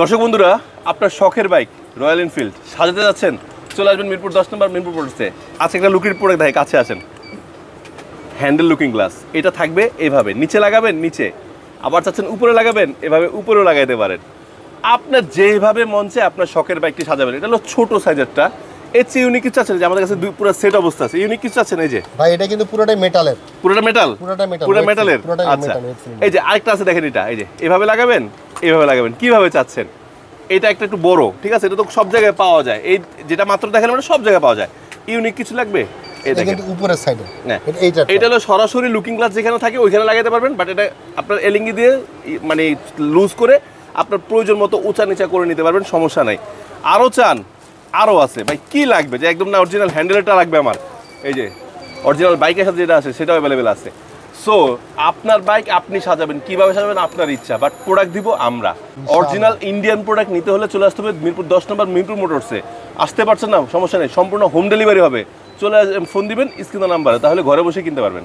দর্শক বন্ধুরা, আপনার শখের বাইক রয়্যাল এনফিল্ড সাজাতে যাচ্ছেন, চলে আসবেন মিরপুর 10 নম্বর মিরপুর মোটরসে। আজকে একটা লুকিং প্রোডাক্ট দেখে কাছে আসেন, হ্যান্ডেল লুকিং গ্লাস। এটা থাকবে এভাবে, নিচে লাগাবেন নিচে, আবার চাচ্ছেন উপরে লাগাবেন, এভাবে উপরেও লাগাইতে পারেন। আপনার যেভাবে মন চায় আপনার শখের বাইকটি সাজাবেন। এটা হলো ছোট সাইজেরটা, এর চেয়ে ইউনিক কিছু আছে যে আমাদের কাছে পুরো সেট অবস্থা আছে। ইউনিক কিছু আছে না, এই যে ভাই এটা কিন্তু পুরোটাই মেটালের, পুরোটা মেটাল, পুরো মেটালের। আচ্ছা, এই যে আরেকটা আছে দেখেন, এটা এই যে এভাবে লাগাবেন, এভাবে লাগাবেন, কিভাবে চাচ্ছেন। এটা একটু বড়, ঠিক আছে, এটা তো সব জায়গায় পাওয়া যায়। এই যেটা মাত্র দেখেন মানে সব জায়গায় পাওয়া যায়। ইউনিক কিছু লাগবে, এটা কিন্তু উপরের সাইডে, এটা হলো সরাসরি লুকিং গ্লাস যেখানে থাকে ওইখানে লাগাইতে পারবেন। বাট এটা আপনার এলিঙ্গি দিয়ে মানে লুজ করে আপনার প্রয়োজন মতো উঁচা নিচা করে নিতে পারবেন, সমস্যা নাই। আরও চান, আরও আছে ভাই, কি লাগবে যে একদম না অরিজিনাল হ্যান্ডেলটা লাগবে আমার, এই যে অরিজিনাল বাইকের সাথে যেটা আছে সেটাও অ্যাভেলেবেল আছে। সো আপনার বাইক আপনি সাজাবেন, কিভাবে সাজাবেন আপনার ইচ্ছা, বাট প্রোডাক্ট দিব আমরা। অরিজিনাল ইন্ডিয়ান প্রোডাক্ট নিতে হলে চলে আসতে হবে মিরপুর 10 নম্বর মিরপুর মোটরসে। আসতে পারছেন না, সমস্যা নেই, সম্পূর্ণ হোম ডেলিভারি হবে। চলে ফোন দিবেন স্ক্রিনের নাম্বারে, তাহলে ঘরে বসে কিনতে পারবেন।